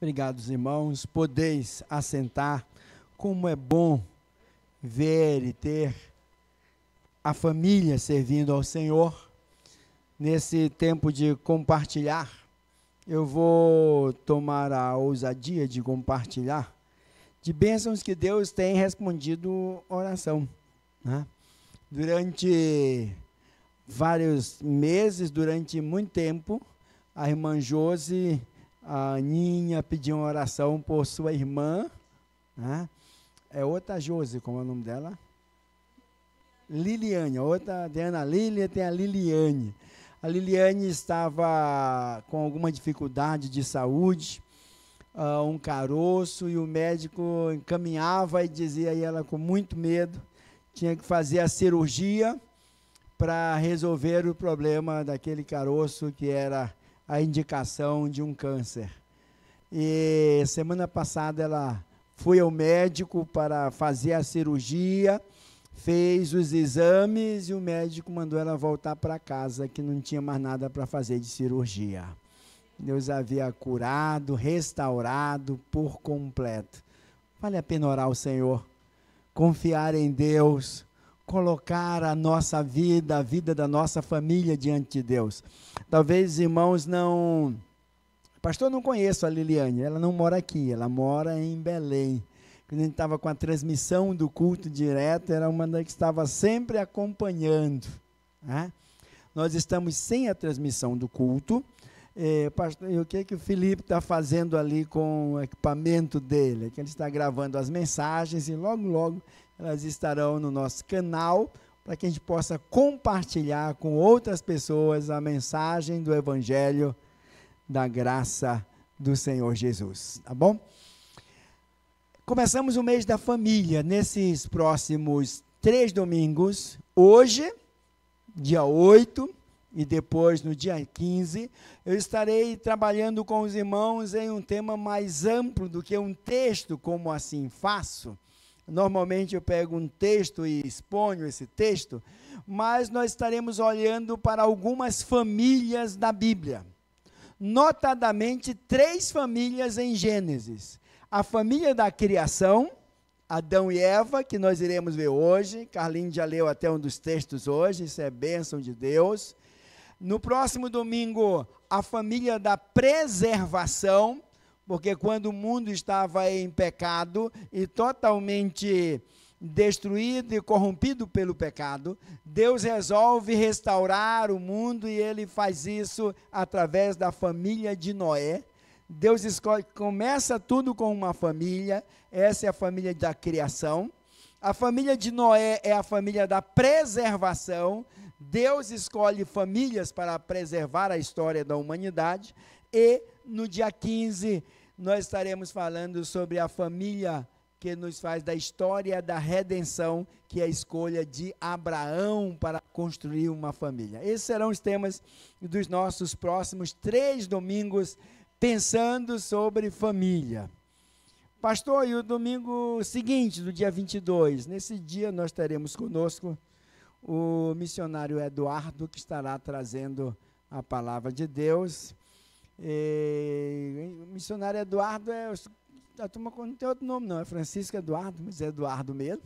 Obrigado, irmãos. Podeis assentar. Como é bom ver e ter a família servindo ao Senhor. Nesse tempo de compartilhar, eu vou tomar a ousadia de compartilhar de bênçãos que Deus tem respondido oração, né? Durante vários meses, durante muito tempo, a irmã Josi, a Aninha pediu uma oração por sua irmã, né? É outra Josi, como é o nome dela? Liliane, a outra tem a Ana Lília, tem a Liliane. A Liliane estava com alguma dificuldade de saúde, um caroço, e o médico encaminhava e dizia a ela com muito medo, tinha que fazer a cirurgia para resolver o problema daquele caroço, que era a indicação de um câncer. E semana passada ela foi ao médico para fazer a cirurgia, fez os exames e o médico mandou ela voltar para casa, que não tinha mais nada para fazer de cirurgia. Deus havia curado, restaurado por completo. Vale a pena orar ao Senhor, confiar em Deus, colocar a nossa vida, a vida da nossa família diante de Deus. Talvez, irmãos, não... Pastor, não conheço a Liliane, ela não mora aqui, ela mora em Belém. Quando a gente estava com a transmissão do culto direto, era uma das que estava sempre acompanhando, né? Nós estamos sem a transmissão do culto. Pastor, e o que o Felipe está fazendo ali com o equipamento dele? É que ele está gravando as mensagens e logo, logo elas estarão no nosso canal, para que a gente possa compartilhar com outras pessoas a mensagem do Evangelho da graça do Senhor Jesus, tá bom? Começamos o mês da família, nesses próximos 3 domingos, hoje, dia 8, e depois no dia 15, eu estarei trabalhando com os irmãos em um tema mais amplo do que um texto, como assim faço. Normalmente eu pego um texto e exponho esse texto, mas nós estaremos olhando para algumas famílias da Bíblia. Notadamente 3 famílias em Gênesis. A família da criação, Adão e Eva, que nós iremos ver hoje. Carlinhos já leu até um dos textos hoje, isso é bênção de Deus. No próximo domingo, a família da preservação, porque quando o mundo estava em pecado e totalmente destruído e corrompido pelo pecado, Deus resolve restaurar o mundo e ele faz isso através da família de Noé. Deus escolhe, começa tudo com uma família, essa é a família da criação. A família de Noé é a família da preservação. Deus escolhe famílias para preservar a história da humanidade. E no dia 15, nós estaremos falando sobre a família que nos faz da história da redenção, que é a escolha de Abraão para construir uma família. Esses serão os temas dos nossos próximos 3 domingos, pensando sobre família. Pastor, e o domingo seguinte, do dia 22, nesse dia nós teremos conosco o missionário Eduardo, que estará trazendo a palavra de Deus. O missionário Eduardo a turma não tem outro nome não, é Francisco Eduardo, mas é Eduardo mesmo.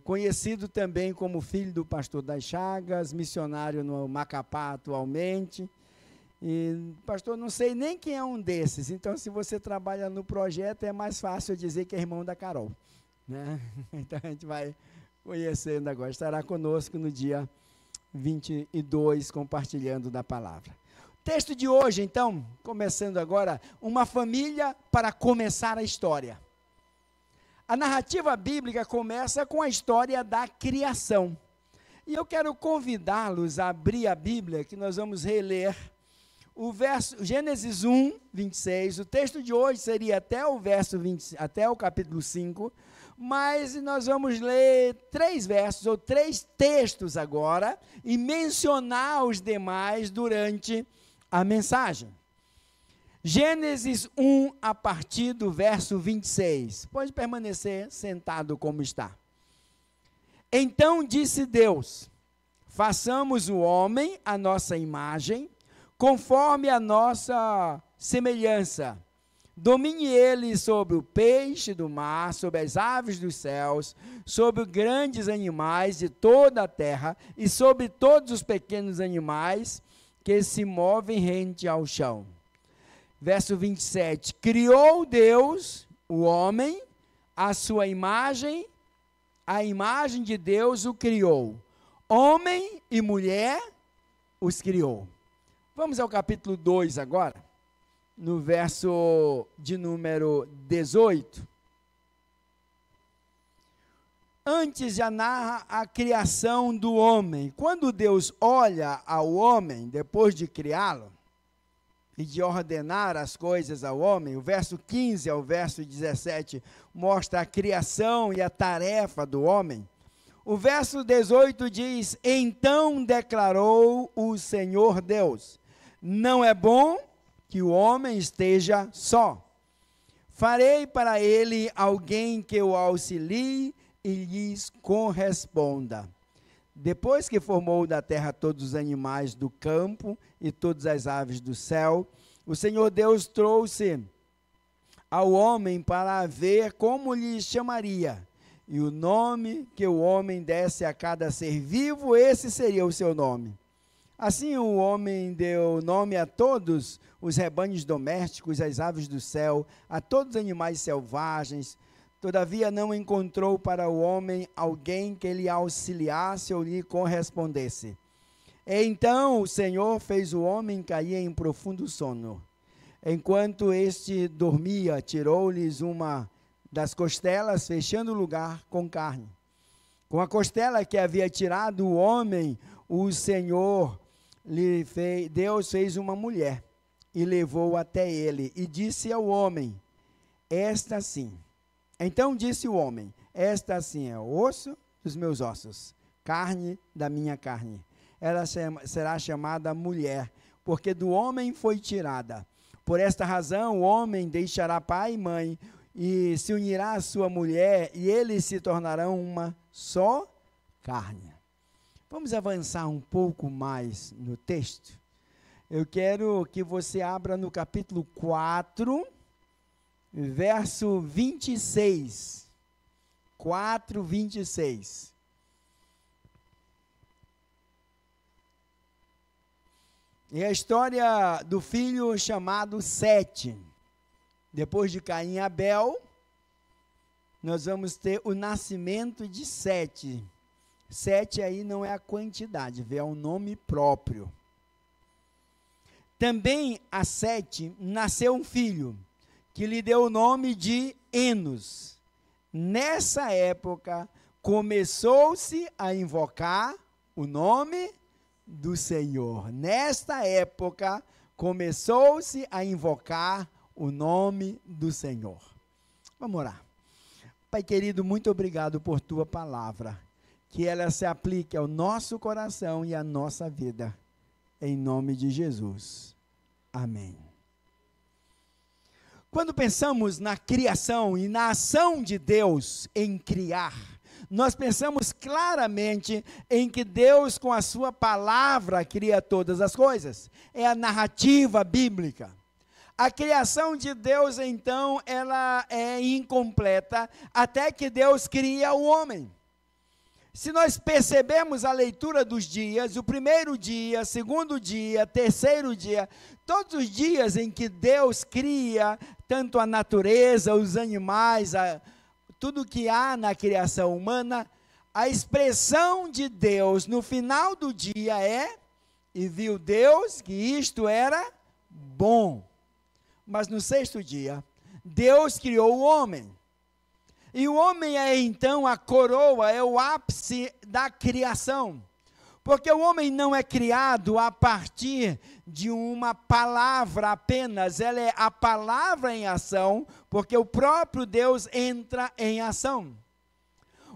Conhecido também como filho do pastor das Chagas, missionário no Macapá atualmente. E, pastor, não sei nem quem é um desses, então se você trabalha no projeto é mais fácil eu dizer que é irmão da Carol, né? Então a gente vai conhecendo agora, estará conosco no dia 22, compartilhando da palavra. Texto de hoje, então, começando agora, uma família para começar a história. A narrativa bíblica começa com a história da criação. E eu quero convidá-los a abrir a Bíblia, que nós vamos reler o verso, Gênesis 1, 26. O texto de hoje seria até o verso 20, até o capítulo 5, mas nós vamos ler 3 versos ou 3 textos agora e mencionar os demais durante a mensagem. Gênesis 1, a partir do verso 26. Pode permanecer sentado como está. Então disse Deus: façamos o homem à nossa imagem, conforme a nossa semelhança. Domine ele sobre o peixe do mar, sobre as aves dos céus, sobre os grandes animais de toda a terra e sobre todos os pequenos animais que se movem rente ao chão. Verso 27, criou Deus o homem, a sua imagem, a imagem de Deus o criou. Homem e mulher os criou. Vamos ao capítulo 2 agora, no verso de número 18. Antes já narra a criação do homem. Quando Deus olha ao homem, depois de criá-lo, e de ordenar as coisas ao homem, o verso 15 ao verso 17 mostra a criação e a tarefa do homem. O verso 18 diz, então declarou o Senhor Deus, não é bom que o homem esteja só. Farei para ele alguém que o auxilie e lhes corresponda. Depois que formou da terra todos os animais do campo e todas as aves do céu, o Senhor Deus trouxe ao homem para ver como lhe chamaria. E o nome que o homem desse a cada ser vivo, esse seria o seu nome. Assim o homem deu nome a todos os rebanhos domésticos, às aves do céu, a todos os animais selvagens. Todavia não encontrou para o homem alguém que lhe auxiliasse ou lhe correspondesse. Então o Senhor fez o homem cair em profundo sono. Enquanto este dormia, tirou-lhes uma das costelas, fechando o lugar com carne. Com a costela que havia tirado o homem, o Senhor Deus fez uma mulher e levou até ele e disse ao homem, esta sim. Então disse o homem, esta sim é o osso dos meus ossos, carne da minha carne. Ela será chamada mulher, porque do homem foi tirada. Por esta razão o homem deixará pai e mãe, e se unirá à sua mulher, e eles se tornarão uma só carne. Vamos avançar um pouco mais no texto. Eu quero que você abra no capítulo 4, verso 26. 4, 26. E a história do filho chamado Sete. Depois de Caim e Abel, nós vamos ter o nascimento de Sete. Sete aí não é a quantidade, é o nome próprio. Também a Sete nasceu um filho, que lhe deu o nome de Enos. Nessa época, começou-se a invocar o nome do Senhor. Nesta época, começou-se a invocar o nome do Senhor. Vamos orar. Pai querido, muito obrigado por tua palavra. Que ela se aplique ao nosso coração e à nossa vida. Em nome de Jesus. Amém. Quando pensamos na criação e na ação de Deus em criar, nós pensamos claramente em que Deus, com a sua palavra, cria todas as coisas. É a narrativa bíblica. A criação de Deus, então, ela é incompleta até que Deus cria o homem. Se nós percebemos a leitura dos dias, o primeiro dia, segundo dia, terceiro dia, todos os dias em que Deus cria, tanto a natureza, os animais, tudo que há na criação humana, a expressão de Deus no final do dia é, e viu Deus que isto era bom. Mas no sexto dia, Deus criou o homem. E o homem é então a coroa, é o ápice da criação. Porque o homem não é criado a partir de uma palavra apenas, ela é a palavra em ação, porque o próprio Deus entra em ação.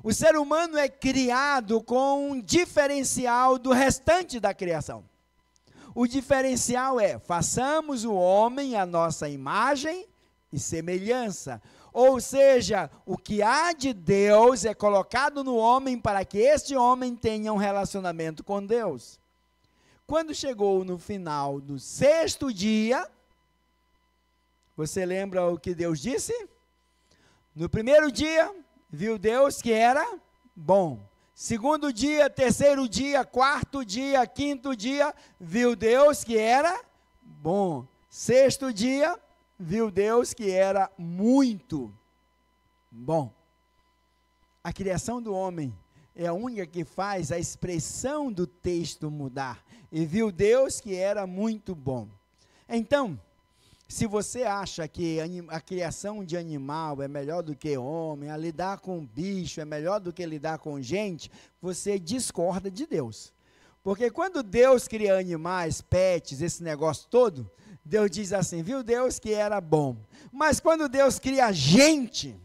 O ser humano é criado com um diferencial do restante da criação. O diferencial é, façamos o homem à nossa imagem e semelhança. Ou seja, o que há de Deus é colocado no homem para que este homem tenha um relacionamento com Deus. Quando chegou no final do sexto dia, Você lembra o que Deus disse? No primeiro dia, viu Deus que era bom. Segundo dia, terceiro dia, quarto dia, quinto dia, viu Deus que era bom. Sexto dia, viu Deus que era muito bom. A criação do homem é a única que faz a expressão do texto mudar. E viu Deus que era muito bom. Então, se você acha que a criação de animal é melhor do que homem, a lidar com bicho é melhor do que lidar com gente, você discorda de Deus. Porque quando Deus cria animais, pets, esse negócio todo, Deus diz assim, viu Deus que era bom. Mas quando Deus cria gente,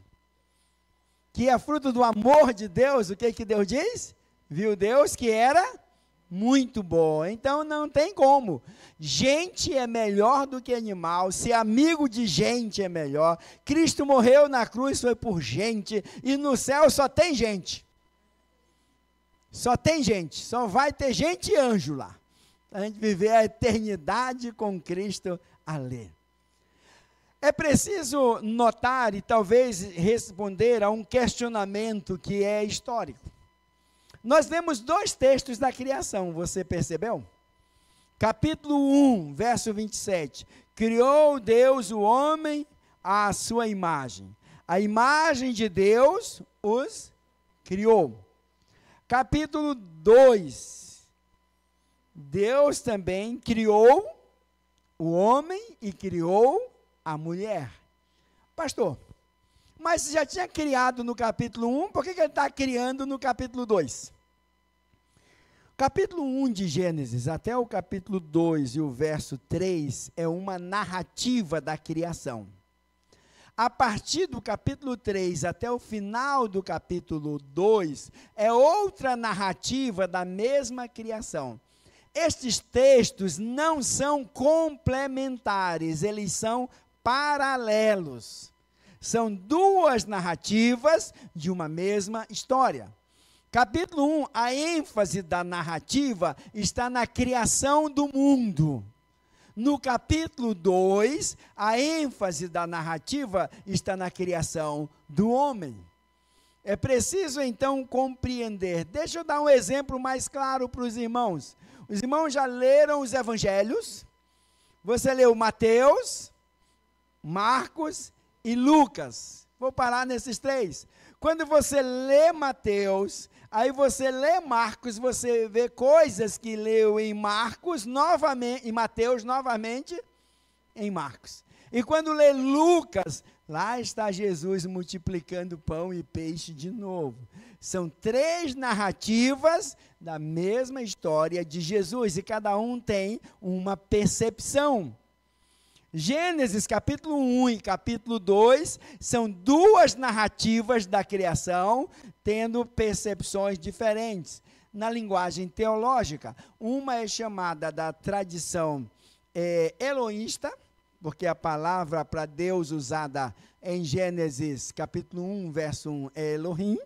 que é fruto do amor de Deus, o que Deus diz? Viu Deus que era muito bom. Então não tem como. Gente é melhor do que animal, ser amigo de gente é melhor. Cristo morreu na cruz, foi por gente, e no céu só tem gente. Só tem gente, só vai ter gente e anjo lá. A gente viver a eternidade com Cristo ali. É preciso notar e talvez responder a um questionamento que é histórico. Nós temos dois textos da criação, você percebeu? Capítulo 1, verso 27. Criou Deus o homem à sua imagem. A imagem de Deus os criou. Capítulo 2. Deus também criou o homem e criou a mulher. Pastor, mas já tinha criado no capítulo 1, por que ele está criando no capítulo 2? Capítulo 1 de Gênesis até o capítulo 2 e o verso 3 é uma narrativa da criação. A partir do capítulo 3 até o final do capítulo 2 é outra narrativa da mesma criação. Estes textos não são complementares, eles são paralelos. São duas narrativas de uma mesma história. Capítulo 1, a ênfase da narrativa está na criação do mundo. No capítulo 2, a ênfase da narrativa está na criação do homem. É preciso então compreender. Deixa eu dar um exemplo mais claro para os irmãos. Os irmãos já leram os evangelhos? Você leu Mateus, Marcos e Lucas. Vou parar nesses três. Quando você lê Mateus, aí você lê Marcos, você vê coisas que leu em Marcos, novamente, em Mateus, novamente em Marcos. E quando lê Lucas, lá está Jesus multiplicando pão e peixe de novo. São três narrativas da mesma história de Jesus, e cada um tem uma percepção. Gênesis capítulo 1 e capítulo 2 são duas narrativas da criação, tendo percepções diferentes. Na linguagem teológica, uma é chamada da tradição eloísta, porque a palavra para Deus usada em Gênesis capítulo 1, verso 1 é Elohim,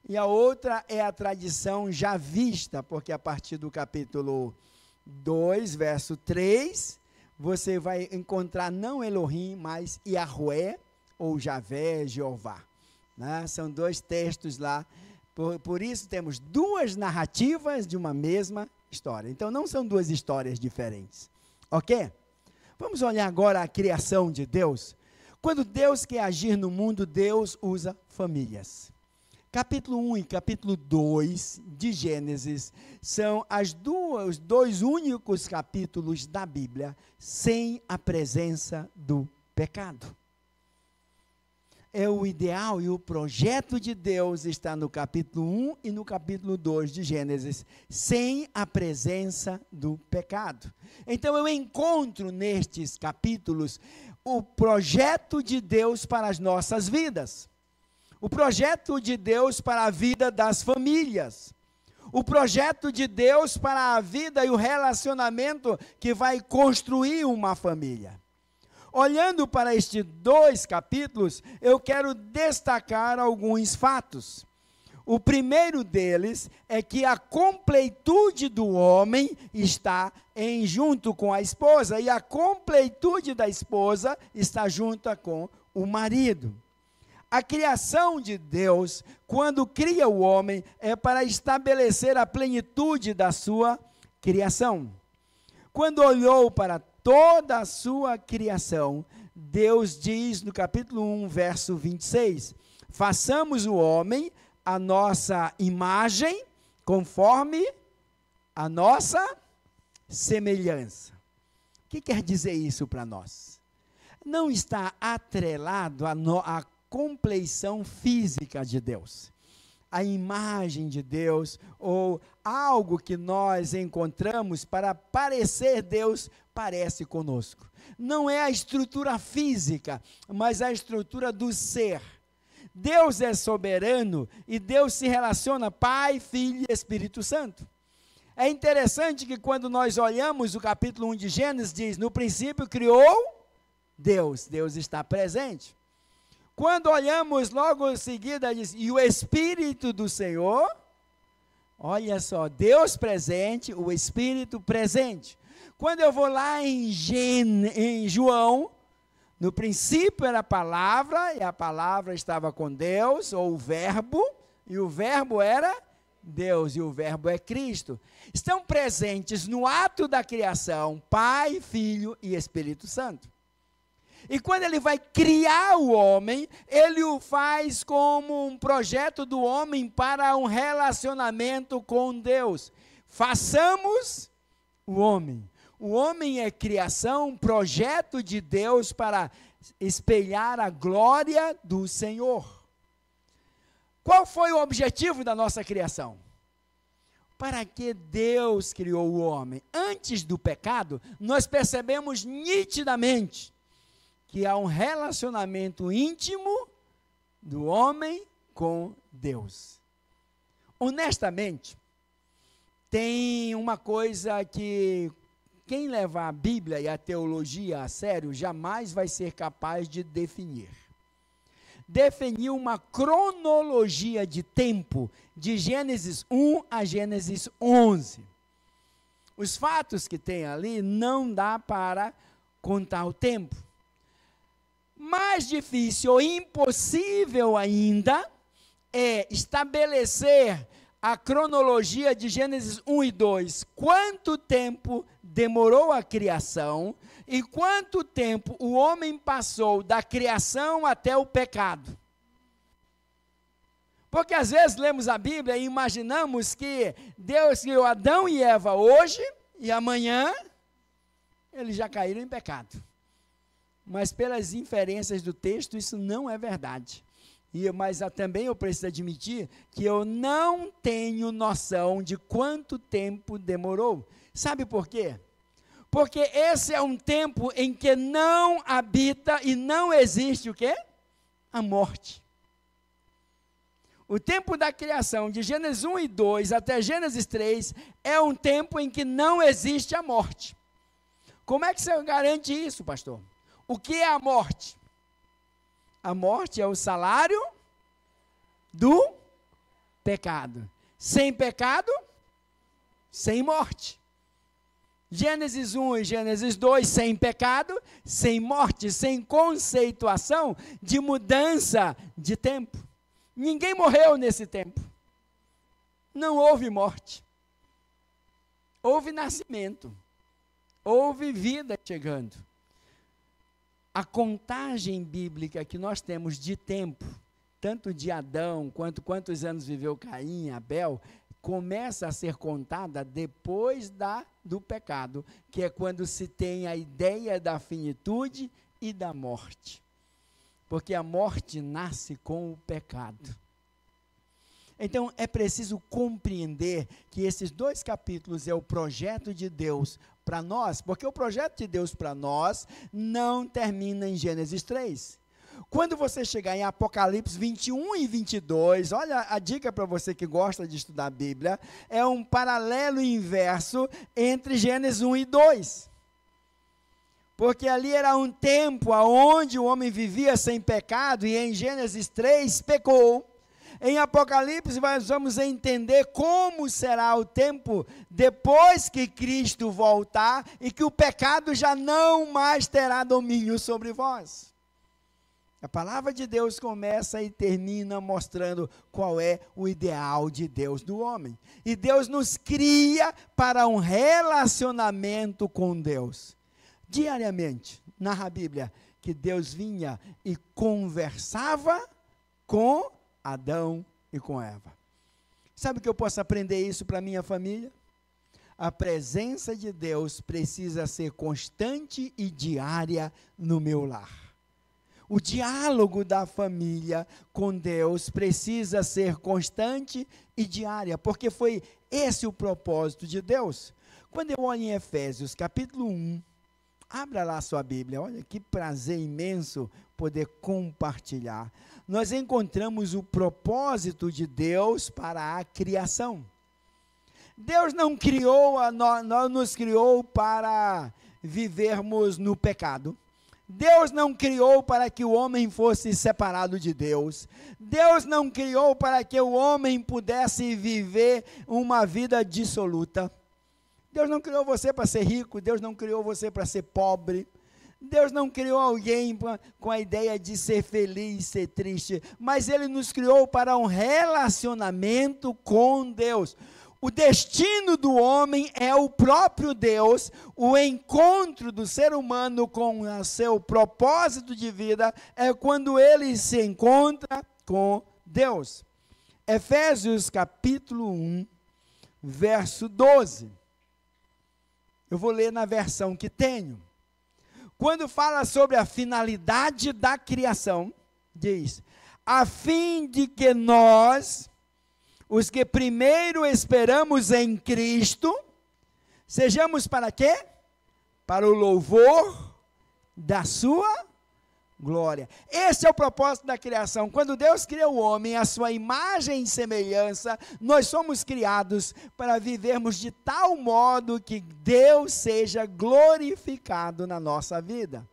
e a outra é a tradição javista, porque a partir do capítulo 2, verso 3, você vai encontrar não Elohim, mas Yahweh, ou Javé, Jeová. Né? São dois textos lá, por isso temos duas narrativas de uma mesma história. Então não são duas histórias diferentes, ok? Vamos olhar agora a criação de Deus. Quando Deus quer agir no mundo, Deus usa famílias. Capítulo 1 e capítulo 2 de Gênesis são os dois únicos capítulos da Bíblia sem a presença do pecado. É o ideal e o projeto de Deus está no capítulo 1 e no capítulo 2 de Gênesis, sem a presença do pecado. Então eu encontro nestes capítulos o projeto de Deus para as nossas vidas. O projeto de Deus para a vida das famílias. O projeto de Deus para a vida e o relacionamento que vai construir uma família. Olhando para estes dois capítulos, eu quero destacar alguns fatos. O primeiro deles é que a completude do homem está junto com a esposa, e a completude da esposa está junto com o marido. A criação de Deus, quando cria o homem, é para estabelecer a plenitude da sua criação. Quando olhou para toda a sua criação, Deus diz no capítulo 1, verso 26, façamos o homem a nossa imagem, conforme a nossa semelhança. O que quer dizer isso para nós? Não está atrelado à compleição física de Deus, a imagem de Deus, ou algo que nós encontramos para parecer Deus, parece conosco. Não é a estrutura física, mas a estrutura do ser. Deus é soberano e Deus se relaciona Pai, Filho e Espírito Santo. É interessante que quando nós olhamos o capítulo 1 de Gênesis, diz, no princípio criou Deus, Deus está presente. Quando olhamos logo em seguida, diz, e o Espírito do Senhor, olha só, Deus presente, o Espírito presente. Quando eu vou lá em João, no princípio era a palavra, e a palavra estava com Deus, ou o verbo, e o verbo era Deus, e o verbo é Cristo. Estão presentes no ato da criação, Pai, Filho e Espírito Santo. E quando ele vai criar o homem, ele o faz como um projeto do homem para um relacionamento com Deus. Façamos o homem. O homem é criação, um projeto de Deus para espelhar a glória do Senhor. Qual foi o objetivo da nossa criação? Para que Deus criou o homem? Antes do pecado, nós percebemos nitidamente que há um relacionamento íntimo do homem com Deus. Honestamente, tem uma coisa que quem levar a Bíblia e a teologia a sério jamais vai ser capaz de definir. Definir uma cronologia de tempo de Gênesis 1 a Gênesis 11. Os fatos que tem ali não dá para contar o tempo. Mais difícil ou impossível ainda é estabelecer a cronologia de Gênesis 1 e 2. Quanto tempo demorou a criação e quanto tempo o homem passou da criação até o pecado. Porque às vezes lemos a Bíblia e imaginamos que Deus criou Adão e Eva hoje e amanhã eles já caíram em pecado. Mas pelas inferências do texto, isso não é verdade. Mas também eu preciso admitir que eu não tenho noção de quanto tempo demorou. Sabe por quê? Porque esse é um tempo em que não habita e não existe o quê? A morte. O tempo da criação, de Gênesis 1 e 2 até Gênesis 3, é um tempo em que não existe a morte. Como é que você garante isso, pastor? O que é a morte? A morte é o salário do pecado. Sem pecado, sem morte. Gênesis 1 e Gênesis 2, sem pecado, sem morte, sem conceituação de mudança de tempo. Ninguém morreu nesse tempo. Não houve morte. Houve nascimento. Houve vida chegando. A contagem bíblica que nós temos de tempo, tanto de Adão, quanto quantos anos viveu Caim e Abel, começa a ser contada depois do pecado, que é quando se tem a ideia da finitude e da morte. Porque a morte nasce com o pecado. Então, é preciso compreender que esses 2 capítulos é o projeto de Deus para nós, porque o projeto de Deus para nós não termina em Gênesis 3. Quando você chegar em Apocalipse 21 e 22, olha a dica para você que gosta de estudar a Bíblia, é um paralelo inverso entre Gênesis 1 e 2. Porque ali era um tempo onde o homem vivia sem pecado, e em Gênesis 3 pecou. Em Apocalipse, nós vamos entender como será o tempo depois que Cristo voltar e que o pecado já não mais terá domínio sobre vós. A palavra de Deus começa e termina mostrando qual é o ideal de Deus do homem. E Deus nos cria para um relacionamento com Deus. Diariamente, narra a Bíblia que Deus vinha e conversava com Adão e com Eva. Sabe que eu posso aprender isso para minha família? A presença de Deus precisa ser constante e diária no meu lar. O diálogo da família com Deus precisa ser constante e diária, porque foi esse o propósito de Deus. Quando eu olho em Efésios, capítulo 1, abra lá a sua Bíblia, olha que prazer imenso poder compartilhar. Nós encontramos o propósito de Deus para a criação. Deus não nos criou para vivermos no pecado. Deus não criou para que o homem fosse separado de Deus. Deus não criou para que o homem pudesse viver uma vida dissoluta. Deus não criou você para ser rico, Deus não criou você para ser pobre. Deus não criou alguém com a ideia de ser feliz, ser triste, mas Ele nos criou para um relacionamento com Deus. O destino do homem é o próprio Deus, o encontro do ser humano com o seu propósito de vida é quando ele se encontra com Deus. Efésios capítulo 1, verso 12. Eu vou ler na versão que tenho. Quando fala sobre a finalidade da criação, diz: a fim de que nós, os que primeiro esperamos em Cristo, sejamos para quê? Para o louvor da sua glória. Esse é o propósito da criação. Quando Deus cria o homem, a sua imagem e semelhança, nós somos criados para vivermos de tal modo que Deus seja glorificado na nossa vida.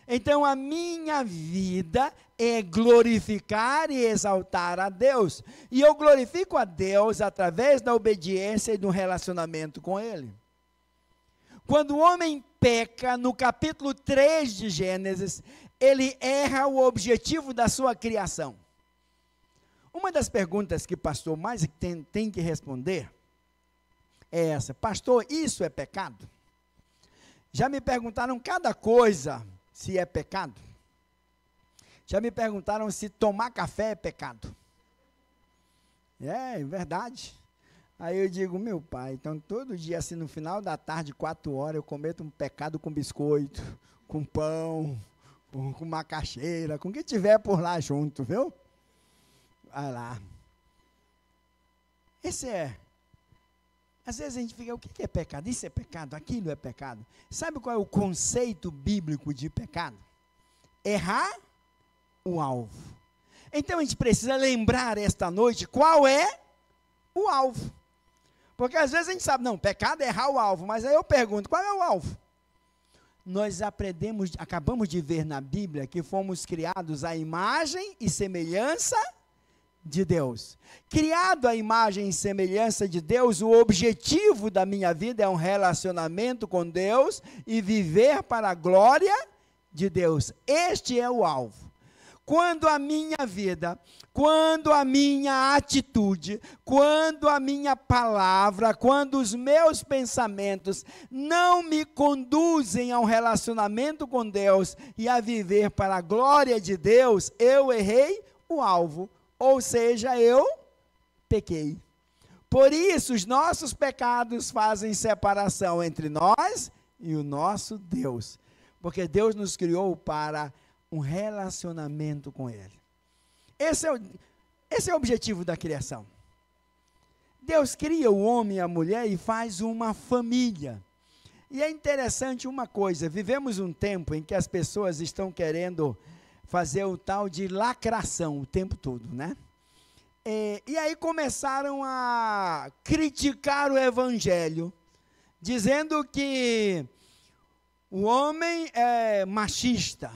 Então, a minha vida é glorificar e exaltar a Deus. E eu glorifico a Deus através da obediência e do relacionamento com Ele. Quando o homem peca, no capítulo 3 de Gênesis, ele erra o objetivo da sua criação. Uma das perguntas que o pastor mais tem que responder é essa: pastor, isso é pecado? Já me perguntaram cada coisa se é pecado. Já me perguntaram se tomar café é pecado. É verdade. Aí eu digo: meu pai, então todo dia assim no final da tarde, 4 horas, eu cometo um pecado com biscoito, com pão, com macaxeira, com o que tiver por lá junto, viu? Vai lá. Esse é. Às vezes a gente fica: o que é pecado? Isso é pecado, aquilo é pecado. Sabe qual é o conceito bíblico de pecado? Errar o alvo. Então a gente precisa lembrar esta noite qual é o alvo. Porque às vezes a gente sabe, não, pecado é errar o alvo, mas aí eu pergunto, qual é o alvo? Nós acabamos de ver na Bíblia que fomos criados à imagem e semelhança de Deus. Criado à imagem e semelhança de Deus, o objetivo da minha vida é um relacionamento com Deus e viver para a glória de Deus. Este é o alvo. Quando a minha vida, quando a minha atitude, quando a minha palavra, quando os meus pensamentos não me conduzem a um relacionamento com Deus e a viver para a glória de Deus, eu errei o alvo, ou seja, eu pequei. Por isso, os nossos pecados fazem separação entre nós e o nosso Deus, porque Deus nos criou para um relacionamento com Ele. Esse é o objetivo da criação. Deus cria o homem e a mulher e faz uma família. E é interessante uma coisa: vivemos um tempo em que as pessoas estão querendo fazer o tal de lacração o tempo todo, né? E aí começaram a criticar o evangelho, dizendo que o homem é machista,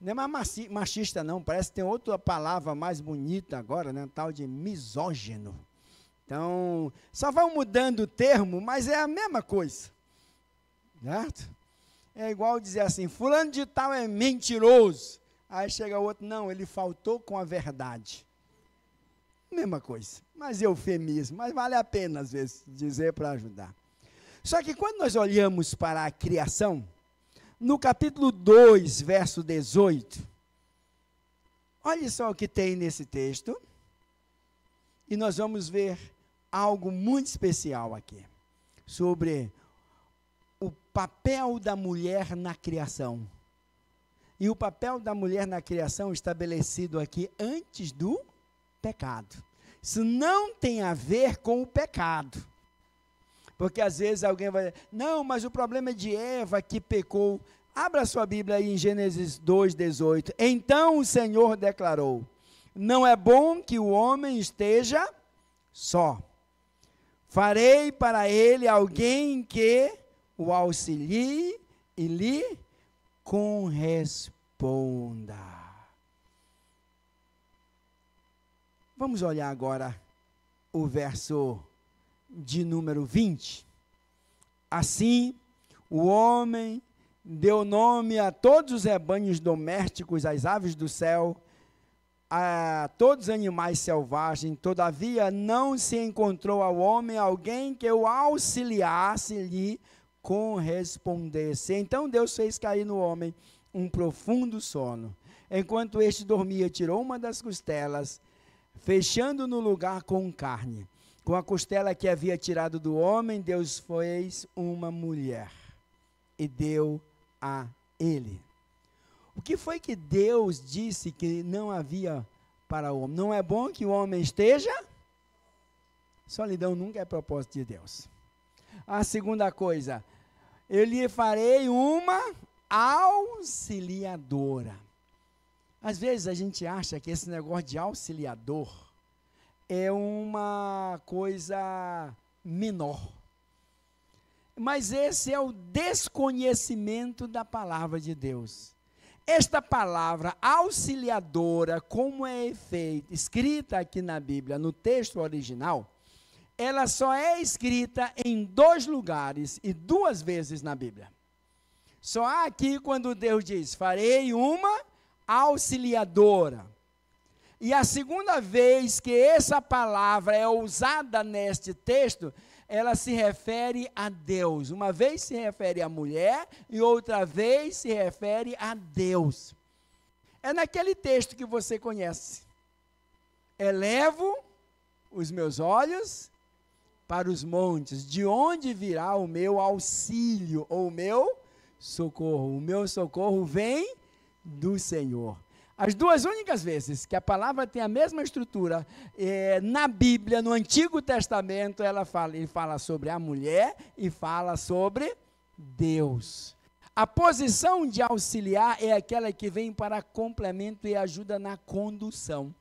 Não é mais machista, não. Parece que tem outra palavra mais bonita agora, né? Tal de misógino. Então, só vão mudando o termo, mas é a mesma coisa. Certo? É igual dizer assim, fulano de tal é mentiroso. Aí chega outro, não, ele faltou com a verdade. Mesma coisa, mas eufemismo, mas vale a pena às vezes dizer para ajudar. Só que quando nós olhamos para a criação, no capítulo 2, verso 18, olha só o que tem nesse texto, e nós vamos ver algo muito especial aqui, sobre o papel da mulher na criação. E o papel da mulher na criação estabelecido aqui antes do pecado. Isso não tem a ver com o pecado. Porque às vezes alguém vai dizer, não, mas o problema é de Eva que pecou. Abra sua Bíblia aí em Gênesis 2:18. Então o Senhor declarou, não é bom que o homem esteja só. Farei para ele alguém que o auxilie e lhe corresponda. Vamos olhar agora o verso de número 20. Assim, o homem deu nome a todos os rebanhos domésticos, às aves do céu, a todos os animais selvagens. Todavia, não se encontrou ao homem alguém que o auxiliasse e lhe correspondesse. Então Deus fez cair no homem um profundo sono. Enquanto este dormia, tirou uma das costelas, fechando no lugar com carne. Com a costela que havia tirado do homem, Deus fez uma mulher e deu a ele. O que foi que Deus disse que não havia para o homem? Não é bom que o homem esteja? Solidão nunca é propósito de Deus. A segunda coisa, eu lhe farei uma auxiliadora. Às vezes a gente acha que esse negócio de auxiliador é uma coisa menor. Mas esse é o desconhecimento da palavra de Deus. Esta palavra auxiliadora, como é feita, escrita aqui na Bíblia, no texto original, ela só é escrita em 2 lugares e 2 vezes na Bíblia. Só há aqui quando Deus diz, farei uma auxiliadora. E a segunda vez que essa palavra é usada neste texto, ela se refere a Deus. Uma vez se refere à mulher e outra vez se refere a Deus. É naquele texto que você conhece. Elevo os meus olhos para os montes, de onde virá o meu auxílio ou o meu socorro? O meu socorro vem do Senhor. As 2 únicas vezes que a palavra tem a mesma estrutura na Bíblia, no Antigo Testamento, ele fala sobre a mulher e fala sobre Deus. A posição de auxiliar é aquela que vem para complemento e ajuda na condução.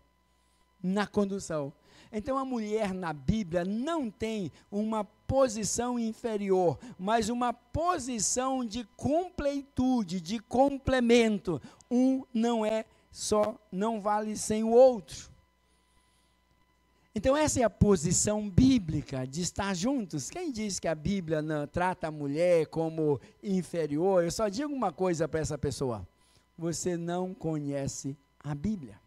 Na condução. Então a mulher na Bíblia não tem uma posição inferior, mas uma posição de completude, de complemento. Um não é só, não vale sem o outro. Então essa é a posição bíblica de estar juntos. Quem diz que a Bíblia não trata a mulher como inferior, eu só digo uma coisa para essa pessoa: você não conhece a Bíblia.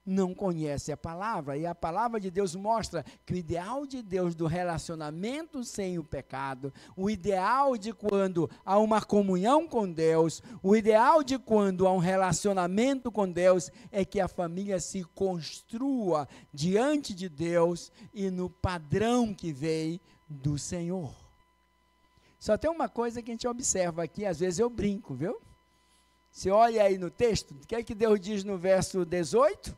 Não conhece a palavra, e a palavra de Deus mostra que o ideal de Deus do relacionamento sem o pecado, o ideal de quando há uma comunhão com Deus, o ideal de quando há um relacionamento com Deus, é que a família se construa diante de Deus e no padrão que veio do Senhor. Só tem uma coisa que a gente observa aqui, às vezes eu brinco, viu? Você olha aí no texto, o que é que Deus diz no verso 18?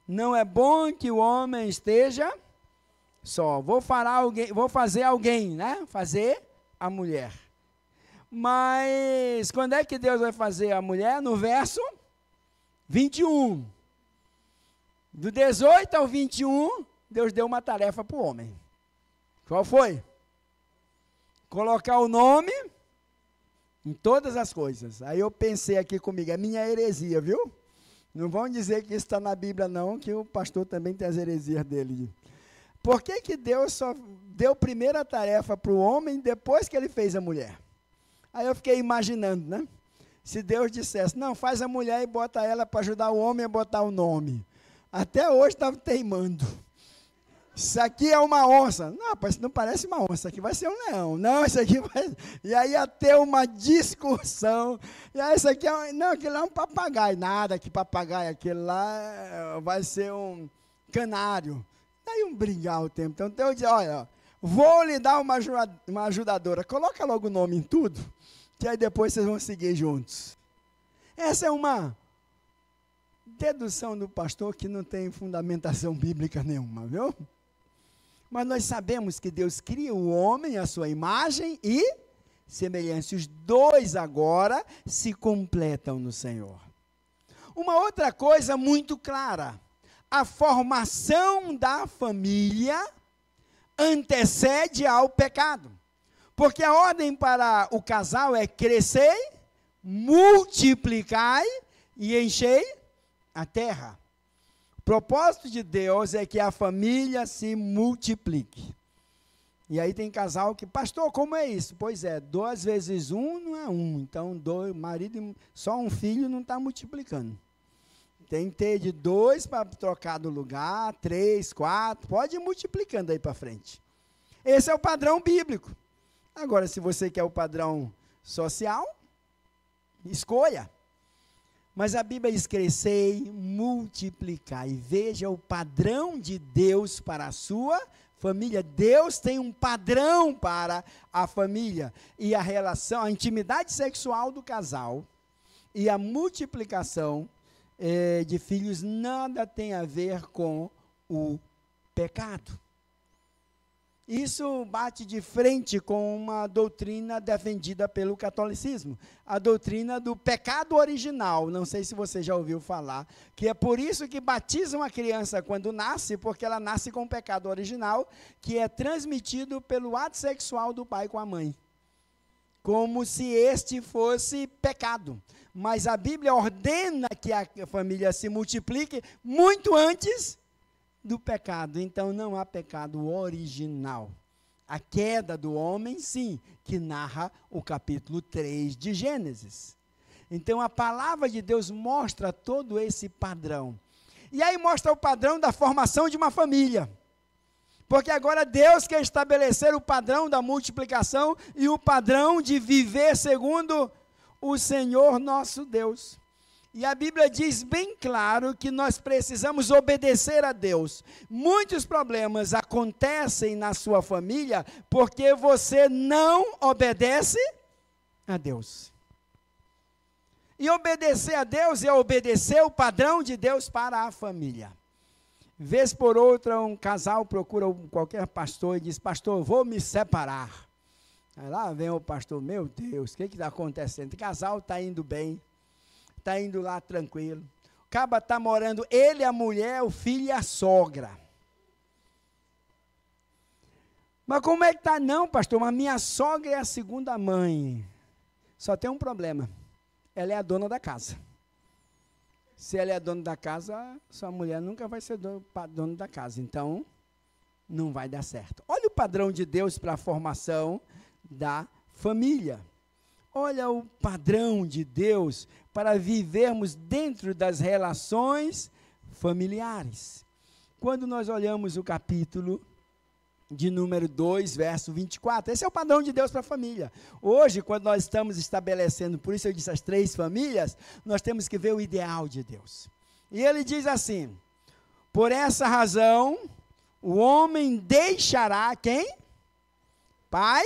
Não é bom que o homem esteja só. Vou fazer alguém, né? Fazer a mulher. Mas quando é que Deus vai fazer a mulher? No verso 21. Do 18 ao 21, Deus deu uma tarefa para o homem. Qual foi? Colocar o nome Em todas as coisas. Aí eu pensei aqui comigo, é minha heresia, viu? Não vão dizer que isso está na Bíblia, não, que o pastor também tem as heresias dele. Por que que Deus só deu primeira tarefa para o homem depois que ele fez a mulher? Aí eu fiquei imaginando, né? Se Deus dissesse, não, faz a mulher e bota ela para ajudar o homem a botar o nome. Até hoje estava teimando. Isso aqui é uma onça. Não, não parece uma onça, isso aqui vai ser um leão. Não, isso aqui vai... E aí ia ter uma discussão. E aí isso aqui é... Não, aquilo é um papagaio. Nada, que papagaio, aquele lá vai ser um canário. Daí um brigar o tempo. Então Deus diz, olha, vou lhe dar uma ajudadora. Coloca logo o nome em tudo, que aí depois vocês vão seguir juntos. Essa é uma dedução do pastor que não tem fundamentação bíblica nenhuma, viu? Mas nós sabemos que Deus cria o homem à sua imagem e semelhança. Os dois agora se completam no Senhor. Uma outra coisa muito clara, a formação da família antecede ao pecado. Porque a ordem para o casal é crescer, multiplicai e enchei a terra. O propósito de Deus é que a família se multiplique. E aí tem casal que, pastor, como é isso? Pois é, 2 vezes 1 não é 1. Então, marido, só um filho não está multiplicando. Tem que ter de 2 para trocar do lugar, 3, 4, pode ir multiplicando aí para frente. Esse é o padrão bíblico. Agora, se você quer o padrão social, escolha. Mas a Bíblia diz crescei, multiplicar. E veja o padrão de Deus para a sua família. Deus tem um padrão para a família. E a relação, a intimidade sexual do casal e a multiplicação de filhos nada tem a ver com o pecado. Isso bate de frente com uma doutrina defendida pelo catolicismo, a doutrina do pecado original. Não sei se você já ouviu falar, que é por isso que batizam a criança quando nasce, porque ela nasce com o pecado original, que é transmitido pelo ato sexual do pai com a mãe, como se este fosse pecado. Mas a Bíblia ordena que a família se multiplique muito antes do pecado. Então não há pecado original. A queda do homem, sim, que narra o capítulo 3 de Gênesis. Então a palavra de Deus mostra todo esse padrão. E aí mostra o padrão da formação de uma família. Porque agora Deus quer estabelecer o padrão da multiplicação e o padrão de viver segundo o Senhor nosso Deus. E a Bíblia diz bem claro que nós precisamos obedecer a Deus. Muitos problemas acontecem na sua família porque você não obedece a Deus. E obedecer a Deus é obedecer o padrão de Deus para a família. Vez por outra, um casal procura qualquer pastor e diz, pastor, vou me separar. Aí lá vem o pastor, meu Deus, o que está acontecendo? O casal está indo bem. Está indo lá tranquilo. O caba está morando, ele, a mulher, o filho e a sogra. Mas como é que está? Não, pastor, mas minha sogra é a segunda mãe. Só tem um problema. Ela é a dona da casa. Se ela é a dona da casa, sua mulher nunca vai ser dona da casa. Então, não vai dar certo. Olha o padrão de Deus para a formação da família. Olha o padrão de Deus para vivermos dentro das relações familiares. Quando nós olhamos o capítulo de número 2, verso 24, esse é o padrão de Deus para a família. Hoje, quando nós estamos estabelecendo, por isso eu disse as 3 famílias, nós temos que ver o ideal de Deus. E ele diz assim, por essa razão, o homem deixará quem? Pai.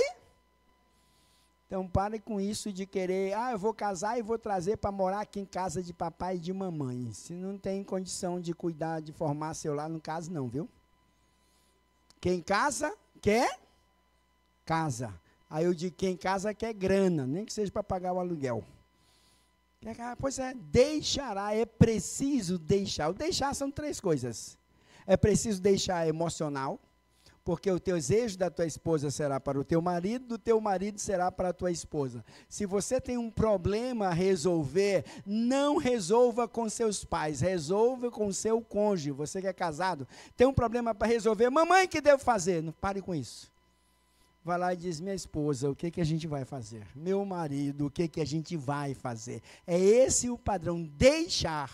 Então, pare com isso de querer, eu vou casar e vou trazer para morar aqui em casa de papai e de mamãe. Se não tem condição de cuidar, de formar seu lar, não casa não, viu? Quem casa, quer casa. Aí eu digo, quem casa quer grana, nem que seja para pagar o aluguel. Pois é, deixará, é preciso deixar. O deixar são 3 coisas. É preciso deixar emocional, porque o desejo da tua esposa será para o teu marido, do teu marido será para a tua esposa. Se você tem um problema a resolver, não resolva com seus pais, resolva com seu cônjuge. Você que é casado, tem um problema para resolver, mamãe, o que devo fazer? Não pare com isso. Vai lá e diz, minha esposa, o que a gente vai fazer? Meu marido, o que a gente vai fazer? É esse o padrão, deixar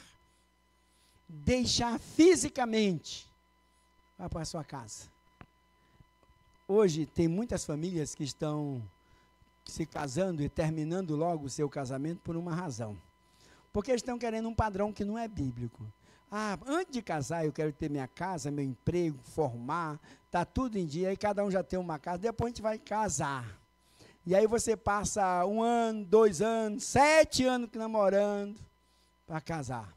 fisicamente, vá para a sua casa. Hoje tem muitas famílias que estão se casando e terminando logo o seu casamento por uma razão. Porque eles estão querendo um padrão que não é bíblico. Ah, antes de casar eu quero ter minha casa, meu emprego, formar, está tudo em dia, aí cada um já tem uma casa, depois a gente vai casar. E aí você passa 1 ano, 2 anos, 7 anos namorando para casar.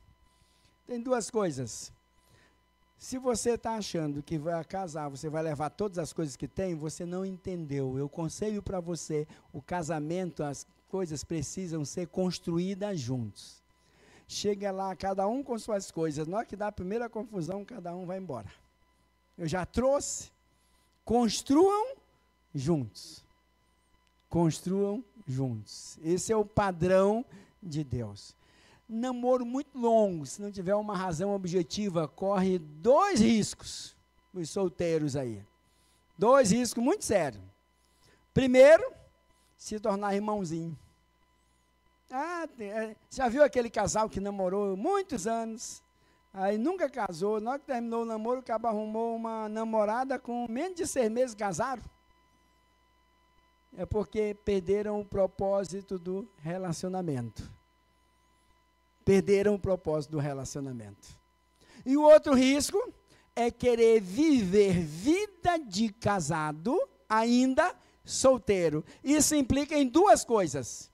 Tem duas coisas. Se você está achando que vai casar, você vai levar todas as coisas que tem, você não entendeu. Eu aconselho para você, o casamento, as coisas precisam ser construídas juntos. Chega lá, cada um com suas coisas. Na hora que dá a primeira confusão, cada um vai embora. Eu já trouxe. Construam juntos. Construam juntos. Esse é o padrão de Deus. Namoro muito longo, se não tiver uma razão objetiva, corre 2 riscos, os solteiros aí. 2 riscos muito sérios. Primeiro, se tornar irmãozinho. Já viu aquele casal que namorou muitos anos, aí nunca casou, na hora que terminou o namoro, o cabo arrumou uma namorada com menos de 6 meses casaram? É porque perderam o propósito do relacionamento. Perderam o propósito do relacionamento. E o outro risco é querer viver vida de casado, ainda solteiro. Isso implica em 2 coisas.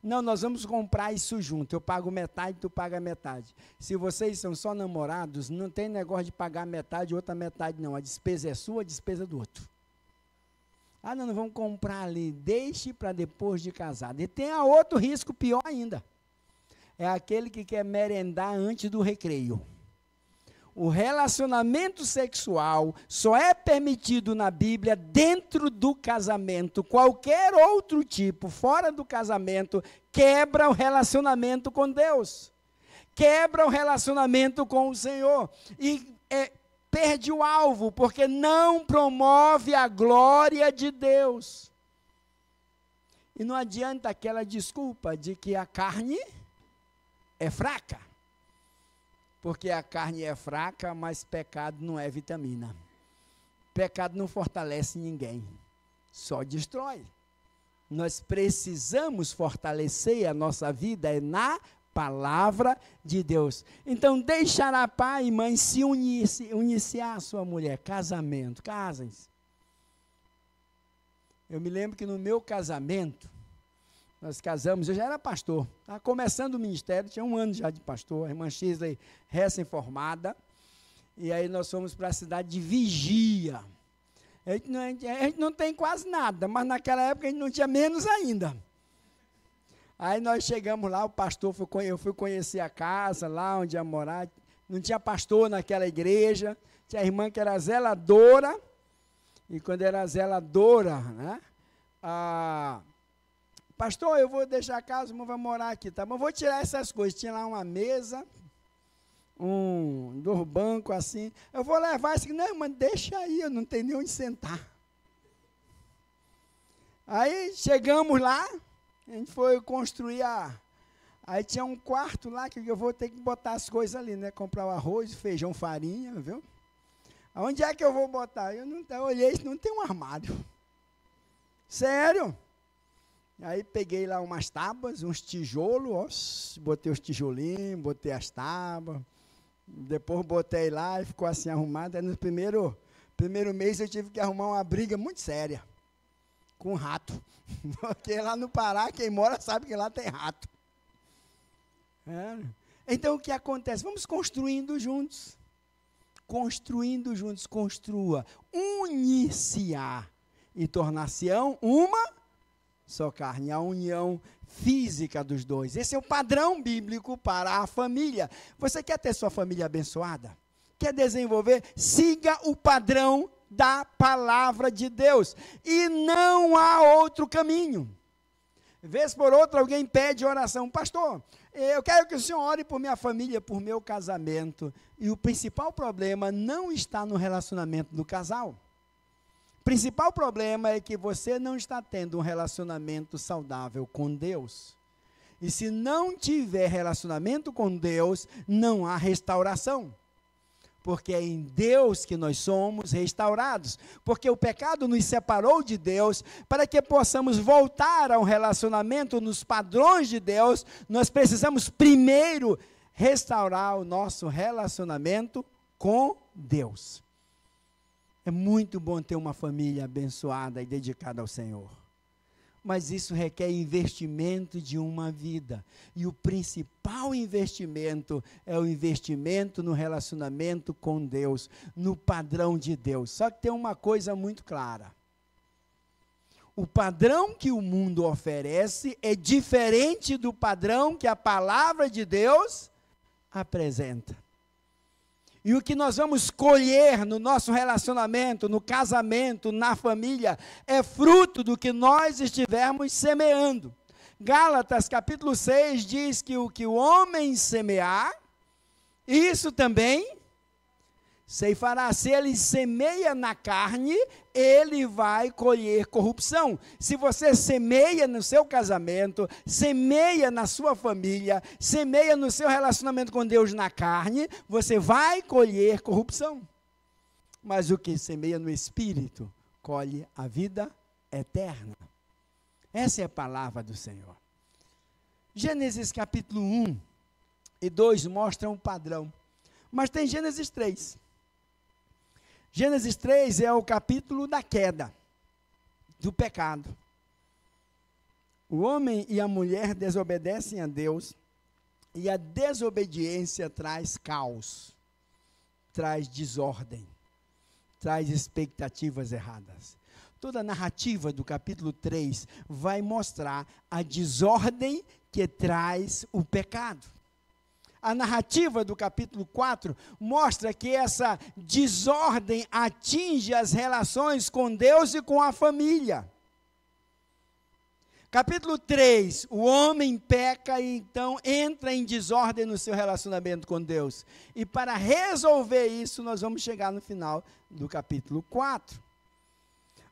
Não, nós vamos comprar isso junto. Eu pago metade, tu paga metade. Se vocês são só namorados, não tem negócio de pagar metade e outra metade, não. A despesa é sua, a despesa é do outro. Ah, não vamos comprar ali. Deixe para depois de casado. E tem outro risco pior ainda. É aquele que quer merendar antes do recreio. O relacionamento sexual só é permitido na Bíblia dentro do casamento. Qualquer outro tipo, fora do casamento, quebra o relacionamento com Deus. Quebra o relacionamento com o Senhor. E perde o alvo, porque não promove a glória de Deus. E não adianta aquela desculpa de que a carne é fraca. Porque a carne é fraca, mas pecado não é vitamina. Pecado não fortalece ninguém, só destrói. Nós precisamos fortalecer a nossa vida na palavra de Deus. Então, deixará pai e mãe se iniciar a sua mulher. Casamento, casem-se. Eu me lembro que no meu casamento, nós casamos, eu já era pastor, estava começando o ministério, tinha 1 ano já de pastor, a irmã Shisley recém-formada, e aí nós fomos para a cidade de Vigia. A gente não tem quase nada, mas naquela época a gente não tinha menos ainda. Aí nós chegamos lá, o pastor, eu fui conhecer a casa, lá onde ia morar, não tinha pastor naquela igreja, tinha a irmã que era zeladora, e quando era zeladora, né, pastor, eu vou deixar a casa, mas vou morar aqui, tá bom? Vou tirar essas coisas. Tinha lá uma mesa, 2 bancos assim. Eu vou levar isso aqui. Não, mas deixa aí, eu não tenho nem onde sentar. Aí chegamos lá, a gente foi construir Aí tinha um quarto lá que eu vou ter que botar as coisas ali, né? Comprar o arroz, feijão, farinha, viu? Onde é que eu vou botar? Eu olhei, não tem um armário. Sério? Aí peguei lá umas tábuas, uns tijolos, botei os tijolinhos, botei as tábuas, depois botei lá e ficou assim arrumado. Aí no primeiro mês eu tive que arrumar uma briga muito séria com rato, porque lá no Pará, quem mora sabe que lá tem rato. Então o que acontece? Vamos construindo juntos, construa, unir-se-á e tornar-se-ão uma só carne, a união física dos 2. Esse é o padrão bíblico para a família. Você quer ter sua família abençoada? Quer desenvolver? Siga o padrão da palavra de Deus. E não há outro caminho. Vez por outra, alguém pede oração. Pastor, eu quero que o senhor ore por minha família, por meu casamento. E o principal problema não está no relacionamento do casal. O principal problema é que você não está tendo um relacionamento saudável com Deus. E se não tiver relacionamento com Deus, não há restauração. Porque é em Deus que nós somos restaurados. Porque o pecado nos separou de Deus. Para que possamos voltar a um relacionamento nos padrões de Deus, nós precisamos primeiro restaurar o nosso relacionamento com Deus. É muito bom ter uma família abençoada e dedicada ao Senhor. Mas isso requer investimento de uma vida. E o principal investimento é o investimento no relacionamento com Deus, no padrão de Deus. Só que tem uma coisa muito clara. O padrão que o mundo oferece é diferente do padrão que a palavra de Deus apresenta. E o que nós vamos colher no nosso relacionamento, no casamento, na família, é fruto do que nós estivermos semeando. Gálatas capítulo 6 diz que o que o homem semear, isso também ceifará. Se ele semeia na carne, ele vai colher corrupção. Se você semeia no seu casamento, semeia na sua família, semeia no seu relacionamento com Deus na carne, você vai colher corrupção. Mas o que semeia no Espírito, colhe a vida eterna. Essa é a palavra do Senhor. Gênesis capítulo 1 e 2 mostram um padrão. Mas tem Gênesis 3. Gênesis 3 é o capítulo da queda, do pecado. O homem e a mulher desobedecem a Deus, e a desobediência traz caos, traz desordem, traz expectativas erradas. Toda a narrativa do capítulo 3 vai mostrar a desordem que traz o pecado. A narrativa do capítulo 4 mostra que essa desordem atinge as relações com Deus e com a família. Capítulo 3, o homem peca e então entra em desordem no seu relacionamento com Deus. E para resolver isso, nós vamos chegar no final do capítulo 4.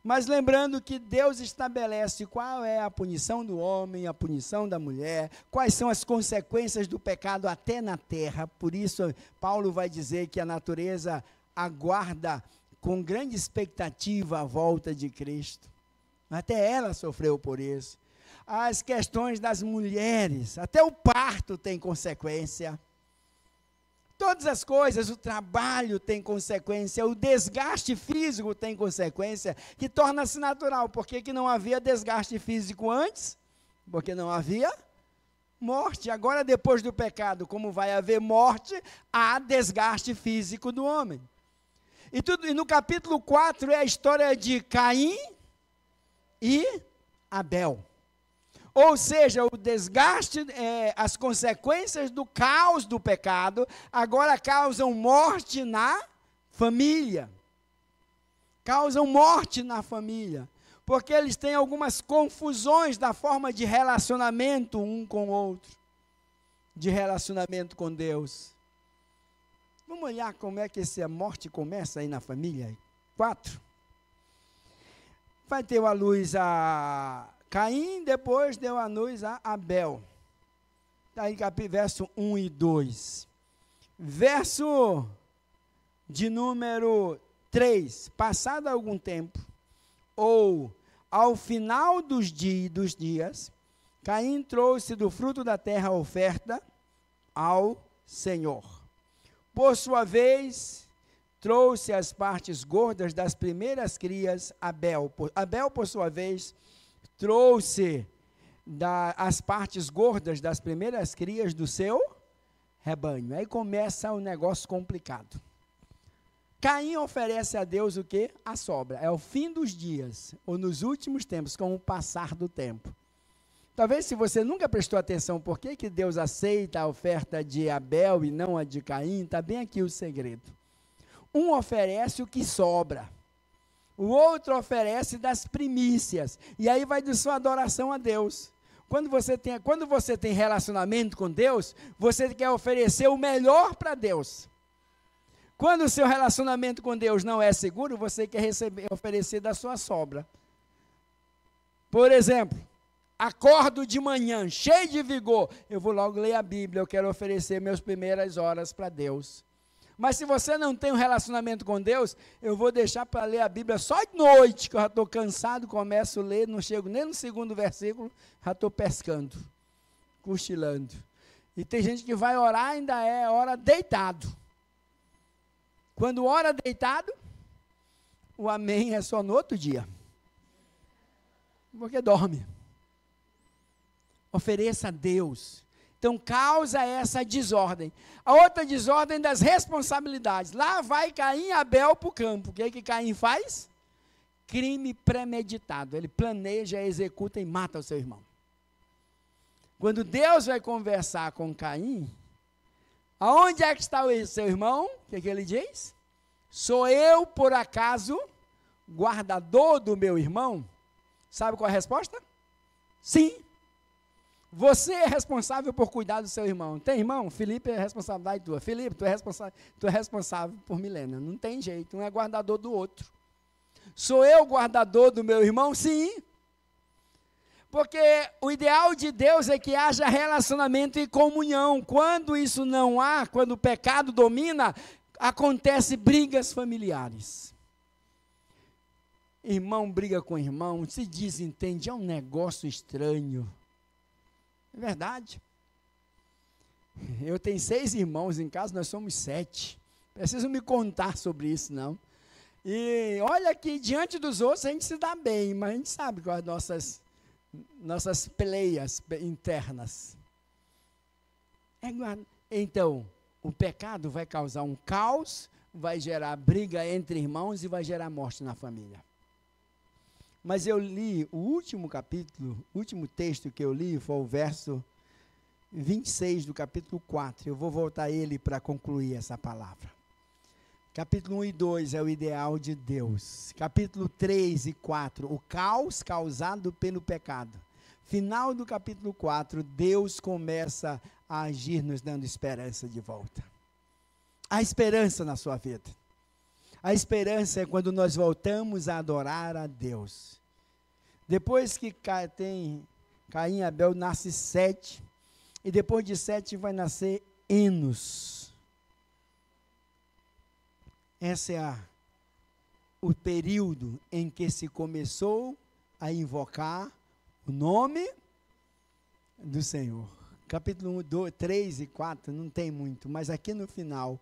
Mas lembrando que Deus estabelece qual é a punição do homem, a punição da mulher, quais são as consequências do pecado até na terra. Por isso, Paulo vai dizer que a natureza aguarda com grande expectativa a volta de Cristo. Até ela sofreu por isso. As questões das mulheres, até o parto tem consequência. Todas as coisas, o trabalho tem consequência, o desgaste físico tem consequência, que torna-se natural. Por que não havia desgaste físico antes? Porque não havia morte. Agora, depois do pecado, como vai haver morte, há desgaste físico do homem. E no capítulo 4 é a história de Caim e Abel. Ou seja, o desgaste, as consequências do caos do pecado, agora causam morte na família. Causam morte na família. Porque eles têm algumas confusões da forma de relacionamento um com o outro. De relacionamento com Deus. Vamos olhar como é que essa morte começa aí na família. 4. Vai ter a luz a Caim, depois deu a luz a Abel. Está aí verso 1 e 2. Verso de número 3. Passado algum tempo, ou ao final dos dias, Caim trouxe do fruto da terra a oferta ao Senhor. Por sua vez, trouxe as partes gordas das primeiras crias Abel. Abel, por sua vez, trouxe as partes gordas das primeiras crias do seu rebanho. Aí começa um negócio complicado. Caim oferece a Deus o quê? A sobra. É o fim dos dias, ou nos últimos tempos, com o passar do tempo. Talvez, se você nunca prestou atenção por que Deus aceita a oferta de Abel e não a de Caim, está bem aqui o segredo. Um oferece o que sobra. o outro oferece das primícias. E aí vai de sua adoração a Deus. Quando você tem relacionamento com Deus, você quer oferecer o melhor para Deus. Quando o seu relacionamento com Deus não é seguro, você quer oferecer da sua sobra. Por exemplo, acordo de manhã, cheio de vigor, eu vou logo ler a Bíblia, eu quero oferecer minhas primeiras horas para Deus. Mas se você não tem um relacionamento com Deus, eu vou deixar para ler a Bíblia só de noite, que eu já estou cansado, começo a ler, não chego nem no segundo versículo, já estou pescando, cochilando. E tem gente que vai orar, ainda é hora deitado. Quando ora deitado, o amém é só no outro dia. Porque dorme. Ofereça a Deus. Então, causa essa desordem. A outra desordem das responsabilidades. Lá vai Caim e Abel para o campo. O que é que Caim faz? Crime premeditado. Ele planeja, executa e mata o seu irmão. Quando Deus vai conversar com Caim, aonde é que está o seu irmão? O que é que ele diz? Sou eu, por acaso, guardador do meu irmão? Sabe qual é a resposta? Sim. Você é responsável por cuidar do seu irmão. Tem irmão? Felipe é responsabilidade tua. Felipe, tu é responsável por Milena. Não tem jeito, um é guardador do outro. Sou eu guardador do meu irmão? Sim. Porque o ideal de Deus é que haja relacionamento e comunhão. Quando isso não há, quando o pecado domina, acontece brigas familiares. Irmão briga com irmão, se desentende, é um negócio estranho. É verdade. Eu tenho 6 irmãos em casa, nós somos 7. Preciso me contar sobre isso, não. E olha que diante dos outros a gente se dá bem, mas a gente sabe com as nossas peleias internas. Então, o pecado vai causar um caos, vai gerar briga entre irmãos e vai gerar morte na família. Mas eu li o último capítulo, o último texto que eu li foi o verso 26 do capítulo 4. Eu vou voltar a ele para concluir essa palavra. Capítulo 1 e 2 é o ideal de Deus. Capítulo 3 e 4, o caos causado pelo pecado. Final do capítulo 4, Deus começa a agir nos dando esperança de volta. Há esperança na sua vida. A esperança é quando nós voltamos a adorar a Deus. Depois que tem Caim e Abel, nasce Sete. E depois de Sete vai nascer Enos. Esse é o período em que se começou a invocar o nome do Senhor. Capítulo 1, 2, 3 e 4 não tem muito, mas aqui no final,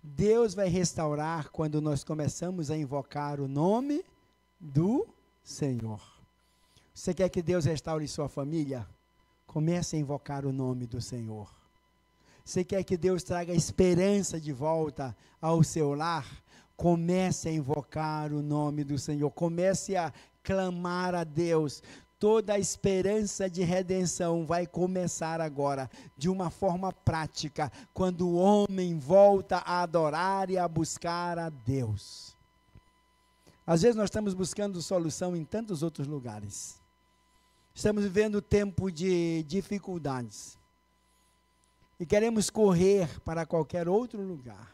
Deus vai restaurar quando nós começamos a invocar o nome do Senhor. Você quer que Deus restaure sua família? Comece a invocar o nome do Senhor. Você quer que Deus traga esperança de volta ao seu lar? Comece a invocar o nome do Senhor. Comece a clamar a Deus. Toda a esperança de redenção vai começar agora, de uma forma prática, quando o homem volta a adorar e a buscar a Deus. Às vezes nós estamos buscando solução em tantos outros lugares. Estamos vivendo tempo de dificuldades. E queremos correr para qualquer outro lugar.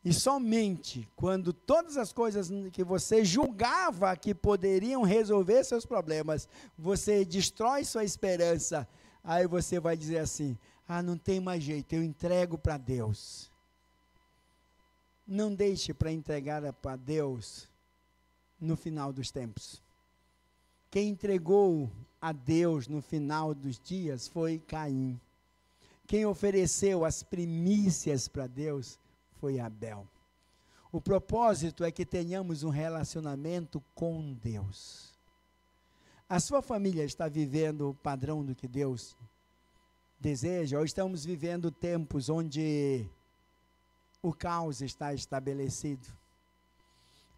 E somente quando todas as coisas que você julgava que poderiam resolver seus problemas, você destrói sua esperança, aí você vai dizer assim, não tem mais jeito, eu entrego para Deus. Não deixe para entregar para Deus no final dos tempos. Quem entregou a Deus no final dos dias foi Caim. Quem ofereceu as primícias para Deus foi Abel. O propósito é que tenhamos um relacionamento com Deus. A sua família está vivendo o padrão do que Deus deseja, ou estamos vivendo tempos onde o caos está estabelecido?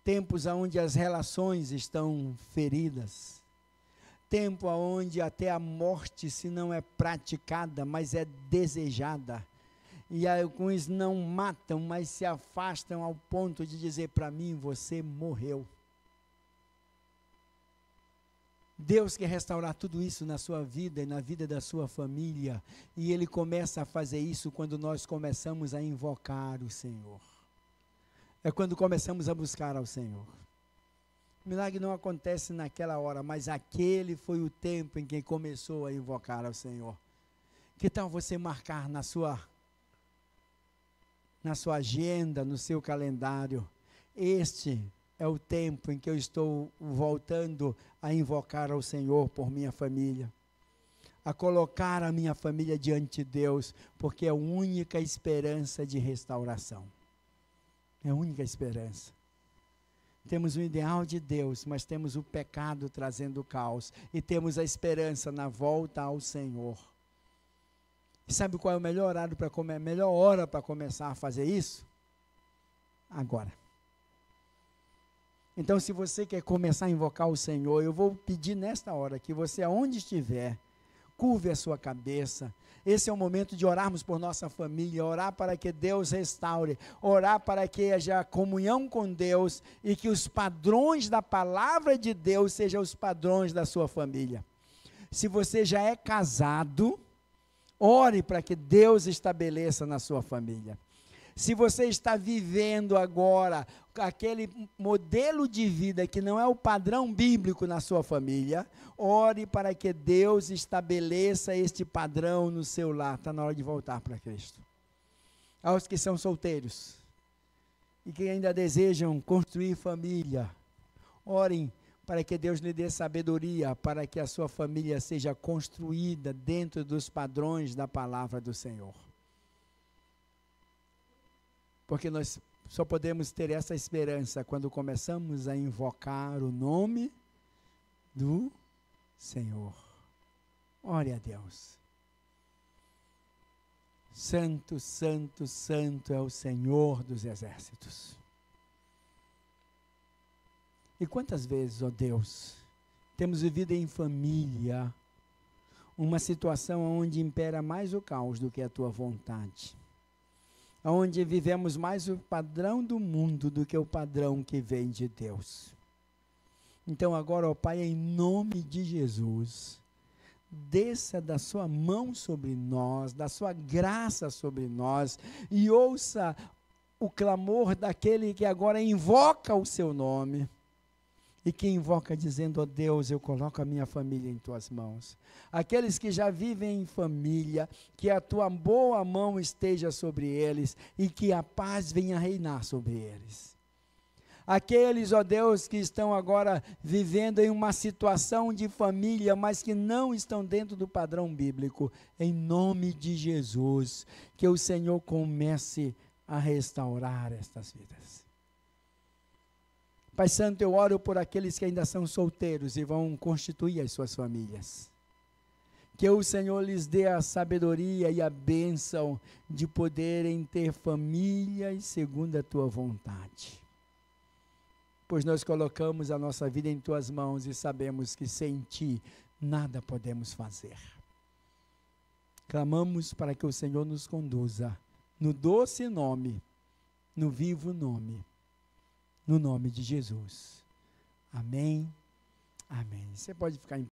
Tempos onde as relações estão feridas. Tempo onde até a morte, se não é praticada, mas é desejada. e alguns não matam, mas se afastam ao ponto de dizer para mim, você morreu. Deus quer restaurar tudo isso na sua vida e na vida da sua família, e Ele começa a fazer isso quando nós começamos a invocar o Senhor. É quando começamos a buscar ao Senhor. O milagre não acontece naquela hora, mas aquele foi o tempo em que começou a invocar ao Senhor. Que tal você marcar na sua agenda, no seu calendário, este é o tempo em que eu estou voltando a invocar ao Senhor por minha família, a colocar a minha família diante de Deus, porque é a única esperança de restauração. É a única esperança. Temos o ideal de Deus, mas temos o pecado trazendo caos, e temos a esperança na volta ao Senhor. E sabe qual é o melhor horário para comer? A melhor hora para começar a fazer isso? Agora. Então, se você quer começar a invocar o Senhor, eu vou pedir nesta hora que você, aonde estiver, curve a sua cabeça. Esse é o momento de orarmos por nossa família, orar para que Deus restaure, orar para que haja comunhão com Deus e que os padrões da palavra de Deus sejam os padrões da sua família. Se você já é casado, ore para que Deus estabeleça na sua família. Se você está vivendo agora aquele modelo de vida que não é o padrão bíblico na sua família, ore para que Deus estabeleça este padrão no seu lar. Está na hora de voltar para Cristo. Aos que são solteiros e que ainda desejam construir família, orem para que Deus lhe dê sabedoria, para que a sua família seja construída dentro dos padrões da palavra do Senhor. Porque nós só podemos ter essa esperança quando começamos a invocar o nome do Senhor. Ore a Deus. Santo, santo, santo é o Senhor dos exércitos. E quantas vezes, ó Deus, temos vivido em família uma situação onde impera mais o caos do que a tua vontade, onde vivemos mais o padrão do mundo do que o padrão que vem de Deus. Então agora, ó Pai, em nome de Jesus, desça da sua mão sobre nós, da sua graça sobre nós, e ouça o clamor daquele que agora invoca o seu nome, e que invoca dizendo, ó Deus, eu coloco a minha família em tuas mãos. Aqueles que já vivem em família, que a tua boa mão esteja sobre eles, e que a paz venha reinar sobre eles. Aqueles, ó Deus, que estão agora vivendo em uma situação de família, mas que não estão dentro do padrão bíblico, em nome de Jesus, que o Senhor comece a restaurar estas vidas. Pai Santo, eu oro por aqueles que ainda são solteiros e vão constituir as suas famílias. Que o Senhor lhes dê a sabedoria e a bênção de poderem ter famílias segundo a tua vontade. Pois nós colocamos a nossa vida em tuas mãos e sabemos que sem ti nada podemos fazer. Clamamos para que o Senhor nos conduza no doce nome, no vivo nome, no nome de Jesus. Amém. Amém. Você pode ficar em